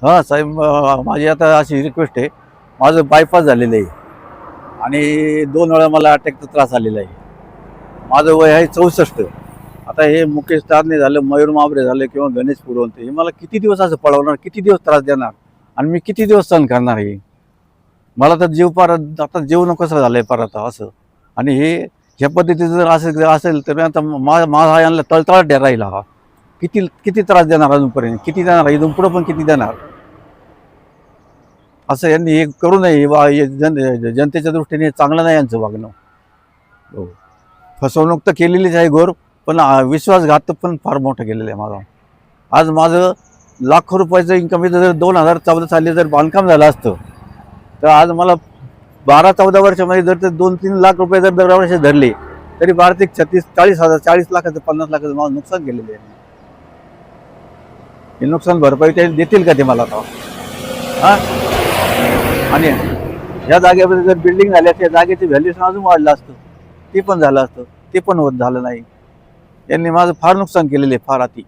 हां साहेब, माझी आता अशी रिक्वेस्ट आहे. माझं बायपास झालेलं आहे आणि 2 वेळा मला अटॅकचा त्रास आलेला आहे. माझं वय आहे 64. आता हे मुकेश तारणे झालं, मयूर माबरे झालं किंवा गणेश पुरवंत, हे मला किती दिवस असं पळवणार, किती दिवस त्रास देणार आणि मी किती दिवस सहन करणार हे. मला तर जीव पार आता जीव नकोसं झालंय पार आता असं. आणि हे ह्या पद्धतीचं जर असं असेल तर मी आता माझा यांना तळतळाट राहिला हा. किती किती त्रास देणार अजूनपर्यंत, किती देणार इथून पुढं पण किती देणार. असं यांनी हे करू नये. जनतेच्या दृष्टीने हे चांगलं नाही यांचं वागणं. हो. फसवणूक तर केलेलीच आहे घोर, पण विश्वासघात पण फार मोठं केलेलं आहे माझा. आज माझं लाखो रुपयाचं इन्कम जर 2014 साली जर बांधकाम झालं असतं तर आज मला 12-14 वर्षामध्ये जर ते 2-3 लाख रुपये जर दरवर्षी धरले तरी 40 लाखाचं 50 लाखाचं माझं नुकसान केलेलं आहे. हे नुकसान भरपाई ते देतील का ते मला आता? हां. आणि ह्या जागेवर जर बिल्डिंग झाल्या त्या जागेची व्हॅल्युएशन अजून वाढलं असतं, ते पण झालं असतं, ते पण होत झालं नाही. यांनी माझं फार नुकसान केलेलं आहे, फार अति.